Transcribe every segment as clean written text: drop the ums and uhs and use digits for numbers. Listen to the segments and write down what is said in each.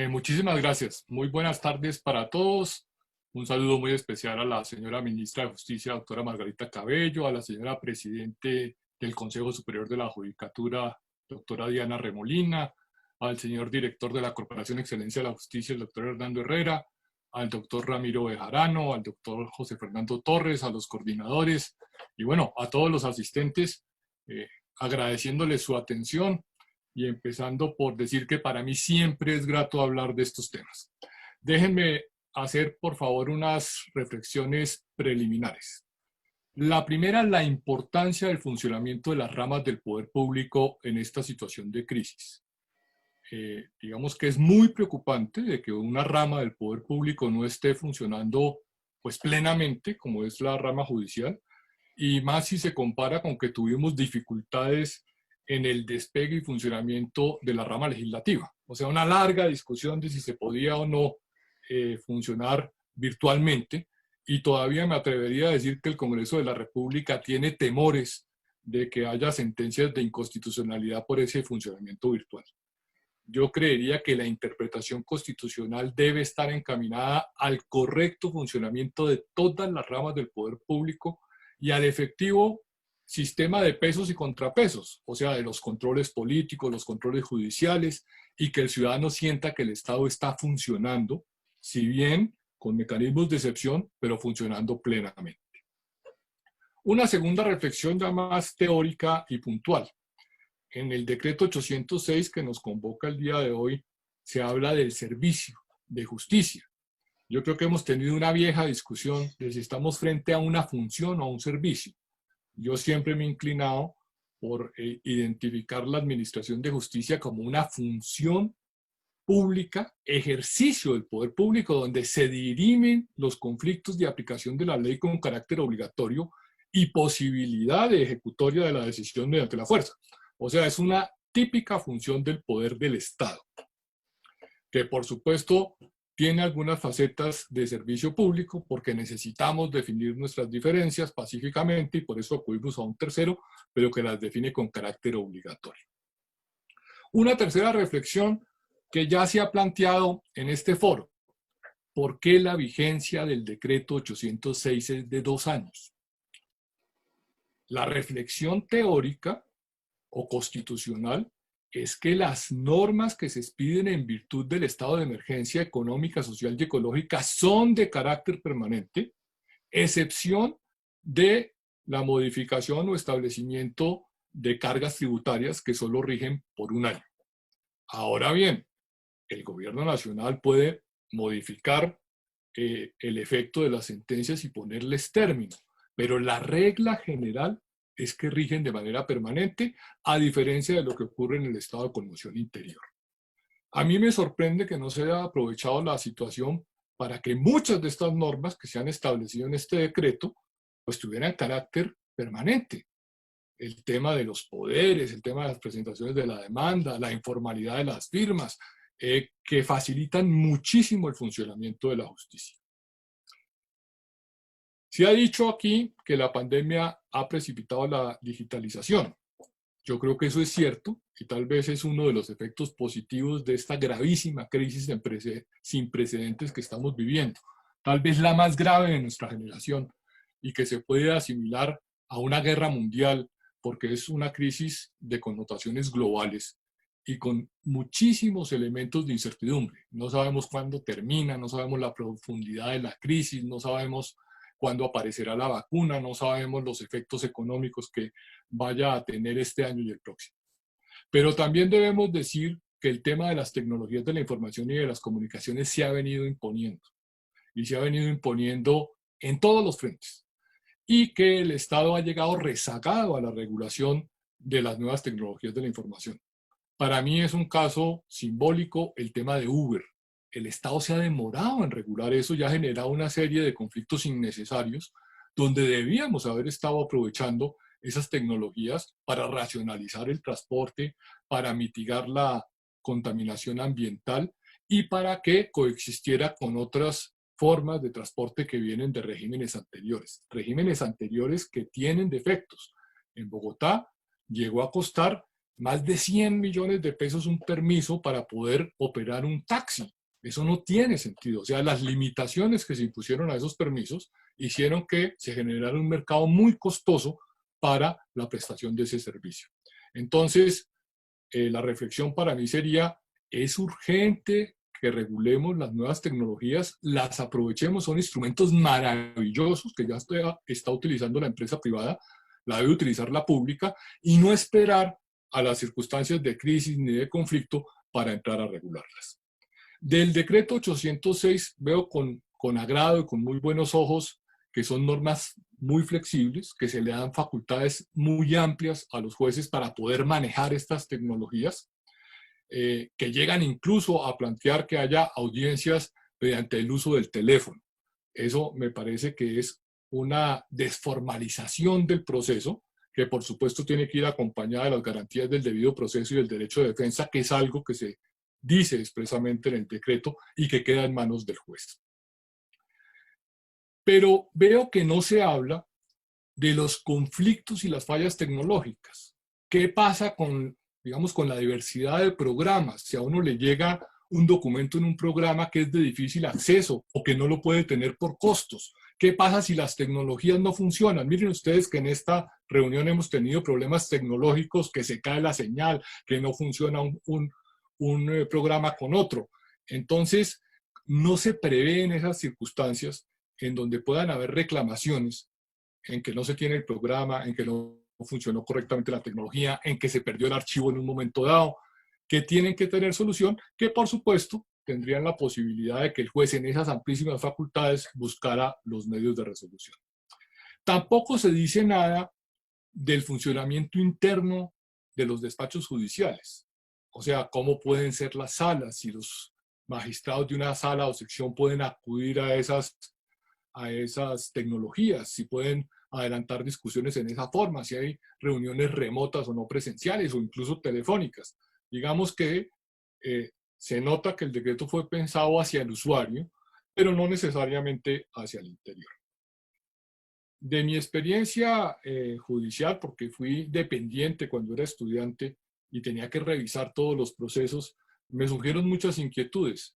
Muchísimas gracias. Muy buenas tardes para todos. Un saludo muy especial a la señora ministra de Justicia, doctora Margarita Cabello, a la señora presidente del Consejo Superior de la Judicatura, doctora Diana Remolina, al señor director de la Corporación Excelencia de la Justicia, el doctor Hernando Herrera, al doctor Ramiro Bejarano, al doctor José Fernando Torres, a los coordinadores y bueno, a todos los asistentes, agradeciéndoles su atención y empezando por decir que para mí siempre es grato hablar de estos temas. Déjenme hacer, por favor, unas reflexiones preliminares. La primera, la importancia del funcionamiento de las ramas del poder público en esta situación de crisis. Digamos que es muy preocupante de que una rama del poder público no esté funcionando pues plenamente, como es la rama judicial, y más si se compara con que tuvimos dificultades en el despegue y funcionamiento de la rama legislativa. O sea, una larga discusión de si se podía o no funcionar virtualmente, y todavía me atrevería a decir que el Congreso de la República tiene temores de que haya sentencias de inconstitucionalidad por ese funcionamiento virtual. Yo creería que la interpretación constitucional debe estar encaminada al correcto funcionamiento de todas las ramas del poder público y al efectivo sistema de pesos y contrapesos, o sea, de los controles políticos, los controles judiciales, y que el ciudadano sienta que el Estado está funcionando, si bien con mecanismos de excepción, pero funcionando plenamente. Una segunda reflexión ya más teórica y puntual. En el decreto 806 que nos convoca el día de hoy, se habla del servicio de justicia. Yo creo que hemos tenido una vieja discusión de si estamos frente a una función o a un servicio. Yo siempre me he inclinado por identificar la administración de justicia como una función pública, ejercicio del poder público, donde se dirimen los conflictos de aplicación de la ley con carácter obligatorio y posibilidad de ejecutoria de la decisión mediante la fuerza. O sea, es una típica función del poder del Estado, que por supuesto tiene algunas facetas de servicio público porque necesitamos definir nuestras diferencias pacíficamente y por eso acudimos a un tercero, pero que las define con carácter obligatorio. Una tercera reflexión que ya se ha planteado en este foro: ¿por qué la vigencia del decreto 806 es de 2 años? La reflexión teórica o constitucional es que las normas que se expiden en virtud del estado de emergencia económica, social y ecológica son de carácter permanente, excepción de la modificación o establecimiento de cargas tributarias que solo rigen por un año. Ahora bien, el gobierno nacional puede modificar el efecto de las sentencias y ponerles término, pero la regla general es que rigen de manera permanente, a diferencia de lo que ocurre en el estado de conmoción interior. A mí me sorprende que no se haya aprovechado la situación para que muchas de estas normas que se han establecido en este decreto pues tuvieran carácter permanente. El tema de los poderes, el tema de las presentaciones de la demanda, la informalidad de las firmas, que facilitan muchísimo el funcionamiento de la justicia. Se ha dicho aquí que la pandemia ha precipitado la digitalización. Yo creo que eso es cierto y tal vez es uno de los efectos positivos de esta gravísima crisis sin precedentes que estamos viviendo. Tal vez la más grave de nuestra generación y que se puede asimilar a una guerra mundial porque es una crisis de connotaciones globales y con muchísimos elementos de incertidumbre. No sabemos cuándo termina, no sabemos la profundidad de la crisis, no sabemos cuándo aparecerá la vacuna, no sabemos los efectos económicos que vaya a tener este año y el próximo. Pero también debemos decir que el tema de las tecnologías de la información y de las comunicaciones se ha venido imponiendo, y se ha venido imponiendo en todos los frentes, y que el Estado ha llegado rezagado a la regulación de las nuevas tecnologías de la información. Para mí es un caso simbólico el tema de Uber. El Estado se ha demorado en regular eso y ha generado una serie de conflictos innecesarios donde debíamos haber estado aprovechando esas tecnologías para racionalizar el transporte, para mitigar la contaminación ambiental y para que coexistiera con otras formas de transporte que vienen de regímenes anteriores que tienen defectos. En Bogotá llegó a costar más de 100 millones de pesos un permiso para poder operar un taxi. Eso no tiene sentido. O sea, las limitaciones que se impusieron a esos permisos hicieron que se generara un mercado muy costoso para la prestación de ese servicio. Entonces, la reflexión para mí sería, es urgente que regulemos las nuevas tecnologías, las aprovechemos, son instrumentos maravillosos que ya está utilizando la empresa privada, la debe utilizar la pública, y no esperar a las circunstancias de crisis ni de conflicto para entrar a regularlas. Del decreto 806 veo con agrado y con muy buenos ojos que son normas muy flexibles, que se le dan facultades muy amplias a los jueces para poder manejar estas tecnologías, que llegan incluso a plantear que haya audiencias mediante el uso del teléfono. Eso me parece que es una desformalización del proceso, que por supuesto tiene que ir acompañada de las garantías del debido proceso y del derecho de defensa, que es algo que se dice expresamente en el decreto y que queda en manos del juez. Pero veo que no se habla de los conflictos y las fallas tecnológicas. ¿Qué pasa con, digamos, con la diversidad de programas? Si a uno le llega un documento en un programa que es de difícil acceso o que no lo puede tener por costos. ¿Qué pasa si las tecnologías no funcionan? Miren ustedes que en esta reunión hemos tenido problemas tecnológicos, que se cae la señal, que no funciona un programa con otro. Entonces, no se prevén esas circunstancias en donde puedan haber reclamaciones, en que no se tiene el programa, en que no funcionó correctamente la tecnología, en que se perdió el archivo en un momento dado, que tienen que tener solución, que por supuesto tendrían la posibilidad de que el juez en esas amplísimas facultades buscara los medios de resolución. Tampoco se dice nada del funcionamiento interno de los despachos judiciales. O sea, cómo pueden ser las salas, si los magistrados de una sala o sección pueden acudir a esas tecnologías, si pueden adelantar discusiones en esa forma, si hay reuniones remotas o no presenciales o incluso telefónicas. Digamos que se nota que el decreto fue pensado hacia el usuario, pero no necesariamente hacia el interior. De mi experiencia judicial, porque fui dependiente cuando era estudiante y tenía que revisar todos los procesos, me surgieron muchas inquietudes.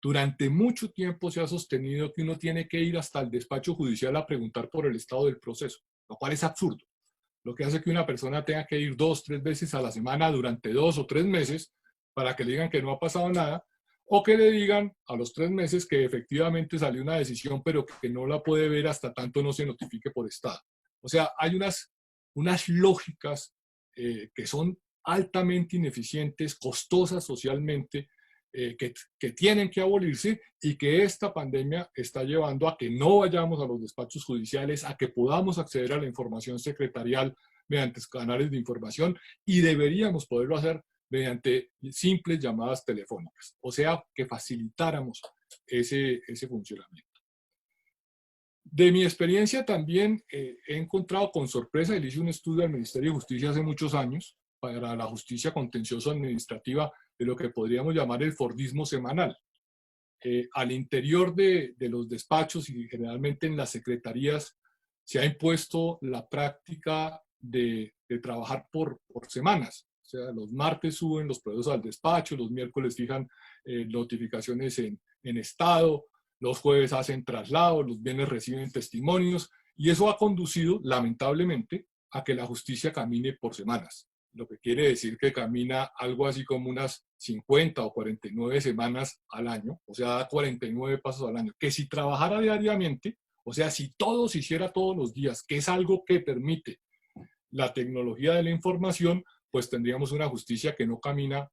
Durante mucho tiempo se ha sostenido que uno tiene que ir hasta el despacho judicial a preguntar por el estado del proceso, lo cual es absurdo. Lo que hace que una persona tenga que ir 2, 3 veces a la semana durante 2 o 3 meses para que le digan que no ha pasado nada, o que le digan a los 3 meses que efectivamente salió una decisión, pero que no la puede ver hasta tanto no se notifique por estado. O sea, hay unas lógicas que son altamente ineficientes, costosas socialmente, que tienen que abolirse y que esta pandemia está llevando a que no vayamos a los despachos judiciales, a que podamos acceder a la información secretarial mediante canales de información y deberíamos poderlo hacer mediante simples llamadas telefónicas. O sea, que facilitáramos ese funcionamiento. De mi experiencia también he encontrado con sorpresa, y hice un estudio al Ministerio de Justicia hace muchos años para la justicia contencioso administrativa de lo que podríamos llamar el fordismo semanal. Al interior de los despachos y generalmente en las secretarías se ha impuesto la práctica de trabajar por semanas. O sea, los martes suben los procesos al despacho, los miércoles fijan notificaciones en estado, los jueves hacen traslados, los viernes reciben testimonios, y eso ha conducido, lamentablemente, a que la justicia camine por semanas, lo que quiere decir que camina algo así como unas 50 o 49 semanas al año, o sea, da 49 pasos al año, que si trabajara diariamente, o sea, si todo se hiciera todos los días, que es algo que permite la tecnología de la información, pues tendríamos una justicia que no camina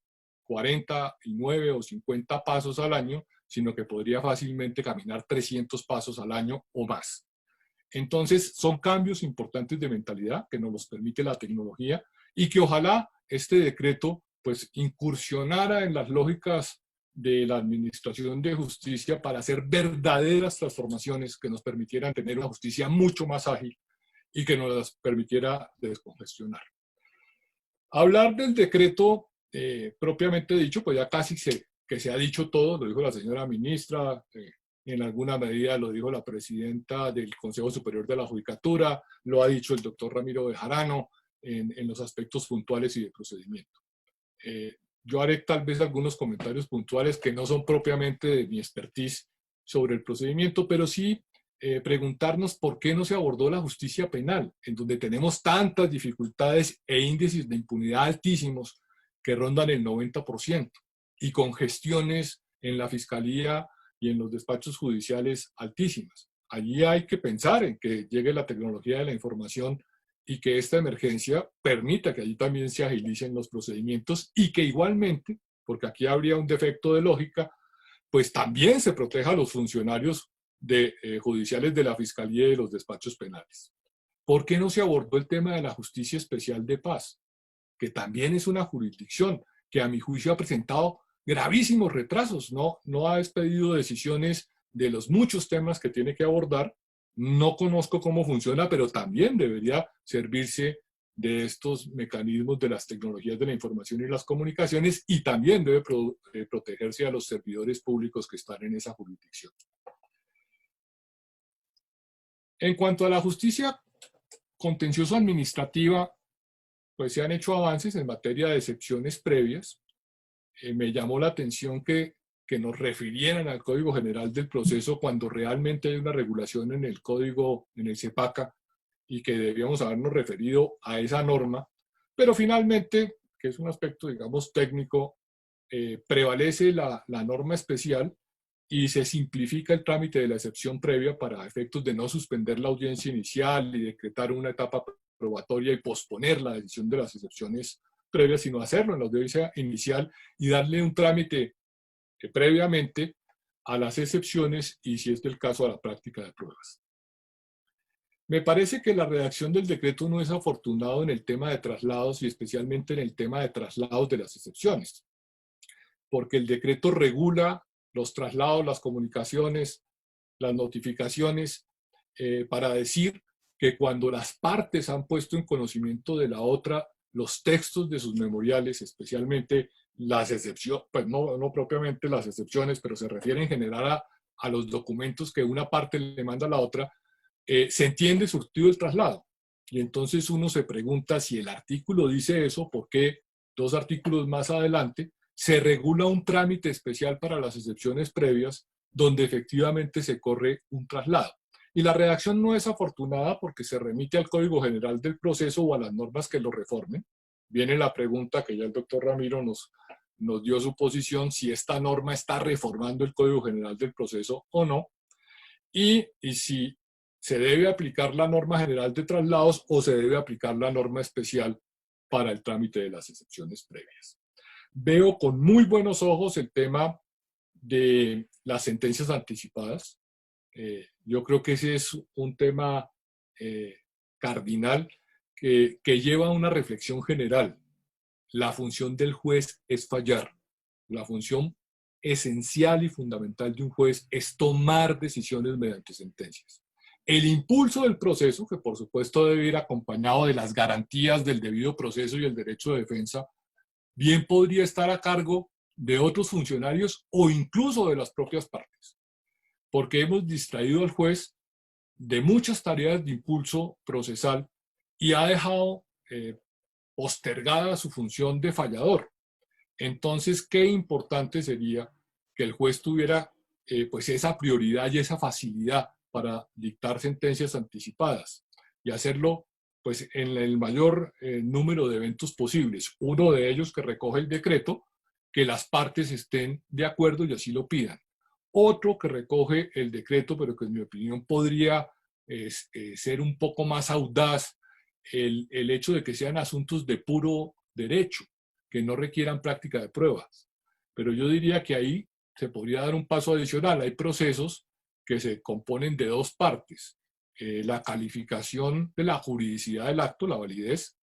49 o 50 pasos al año, sino que podría fácilmente caminar 300 pasos al año o más. Entonces, son cambios importantes de mentalidad que nos los permite la tecnología y que ojalá este decreto pues incursionara en las lógicas de la administración de justicia para hacer verdaderas transformaciones que nos permitieran tener una justicia mucho más ágil y que nos las permitiera descongestionar. Hablar del decreto propiamente dicho, pues ya casi que se ha dicho todo, lo dijo la señora ministra, en alguna medida lo dijo la presidenta del Consejo Superior de la Judicatura, lo ha dicho el doctor Ramiro Bejarano, en los aspectos puntuales y de procedimiento. Yo haré tal vez algunos comentarios puntuales que no son propiamente de mi expertise sobre el procedimiento, pero sí preguntarnos por qué no se abordó la justicia penal, en donde tenemos tantas dificultades e índices de impunidad altísimos que rondan el 90%, y con gestiones en la fiscalía y en los despachos judiciales altísimas. Allí hay que pensar en que llegue la tecnología de la información y que esta emergencia permita que allí también se agilicen los procedimientos y que igualmente, porque aquí habría un defecto de lógica, pues también se proteja a los funcionarios judiciales de la Fiscalía y de los despachos penales. ¿Por qué no se abordó el tema de la Justicia Especial de Paz? Que también es una jurisdicción que a mi juicio ha presentado gravísimos retrasos, no ha expedido decisiones de los muchos temas que tiene que abordar. No conozco cómo funciona, pero también debería servirse de estos mecanismos de las tecnologías de la información y las comunicaciones, y también debe protegerse a los servidores públicos que están en esa jurisdicción. En cuanto a la justicia contencioso administrativa, pues se han hecho avances en materia de excepciones previas. Me llamó la atención que nos refirieran al Código General del Proceso cuando realmente hay una regulación en el Código, en el CEPACA, y que debíamos habernos referido a esa norma, pero finalmente, que es un aspecto, digamos, técnico, prevalece la norma especial y se simplifica el trámite de la excepción previa para efectos de no suspender la audiencia inicial y decretar una etapa probatoria y posponer la decisión de las excepciones previas, sino hacerlo en la audiencia inicial y darle un trámite previamente a las excepciones y, si es del caso, a la práctica de pruebas. Me parece que la redacción del decreto no es afortunado en el tema de traslados y especialmente en el tema de traslados de las excepciones, porque el decreto regula los traslados, las comunicaciones, las notificaciones, para decir que cuando las partes han puesto en conocimiento de la otra los textos de sus memoriales, especialmente las excepciones, pues no propiamente las excepciones, pero se refiere en general a los documentos que una parte le manda a la otra, se entiende surtido el traslado. Y entonces uno se pregunta si el artículo dice eso, ¿por qué 2 artículos más adelante se regula un trámite especial para las excepciones previas donde efectivamente se corre un traslado? Y la redacción no es afortunada porque se remite al Código General del Proceso o a las normas que lo reformen. Viene la pregunta que ya el doctor Ramiro nos dio su posición, si esta norma está reformando el Código General del Proceso o no, y si se debe aplicar la norma general de traslados o se debe aplicar la norma especial para el trámite de las excepciones previas. Veo con muy buenos ojos el tema de las sentencias anticipadas. Yo creo que ese es un tema cardinal que lleva a una reflexión general. La función del juez es fallar. La función esencial y fundamental de un juez es tomar decisiones mediante sentencias. El impulso del proceso, que por supuesto debe ir acompañado de las garantías del debido proceso y el derecho de defensa, bien podría estar a cargo de otros funcionarios o incluso de las propias partes, porque hemos distraído al juez de muchas tareas de impulso procesal y ha dejado postergada su función de fallador. Entonces, qué importante sería que el juez tuviera pues esa prioridad y esa facilidad para dictar sentencias anticipadas y hacerlo pues en el mayor número de eventos posibles. Uno de ellos, que recoge el decreto, que las partes estén de acuerdo y así lo pidan. Otro que recoge el decreto, pero que en mi opinión podría ser un poco más audaz, el hecho de que sean asuntos de puro derecho, que no requieran práctica de pruebas. Pero yo diría que ahí se podría dar un paso adicional. Hay procesos que se componen de 2 partes. La calificación de la juridicidad del acto, la validez,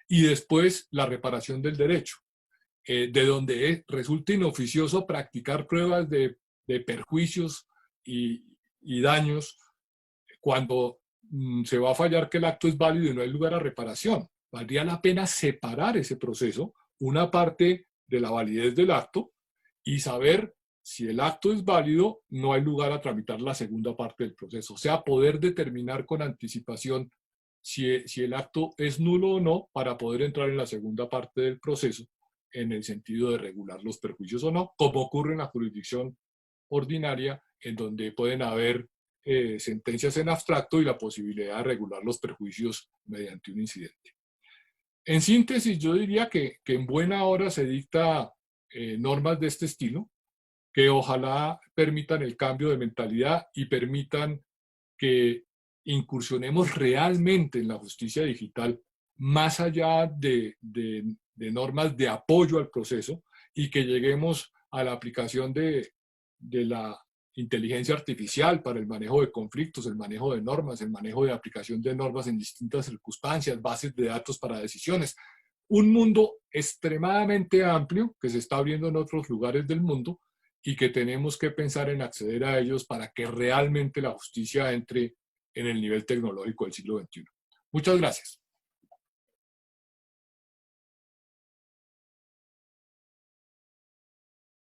y después la reparación del derecho, de donde resulta inoficioso practicar pruebas de perjuicios y daños cuando se va a fallar que el acto es válido y no hay lugar a reparación. Valdría la pena separar ese proceso, una parte de la validez del acto, y saber si el acto es válido, no hay lugar a tramitar la segunda parte del proceso. O sea, poder determinar con anticipación si el acto es nulo o no para poder entrar en la segunda parte del proceso en el sentido de regular los perjuicios o no, como ocurre en la jurisdicción ordinaria, en donde pueden haber sentencias en abstracto y la posibilidad de regular los perjuicios mediante un incidente. En síntesis, yo diría que en buena hora se dicta normas de este estilo, que ojalá permitan el cambio de mentalidad y permitan que incursionemos realmente en la justicia digital más allá de normas de apoyo al proceso y que lleguemos a la aplicación de la inteligencia artificial para el manejo de conflictos, el manejo de normas, el manejo de aplicación de normas en distintas circunstancias, bases de datos para decisiones. Un mundo extremadamente amplio que se está abriendo en otros lugares del mundo y que tenemos que pensar en acceder a ellos para que realmente la justicia entre en el nivel tecnológico del siglo XXI. Muchas gracias.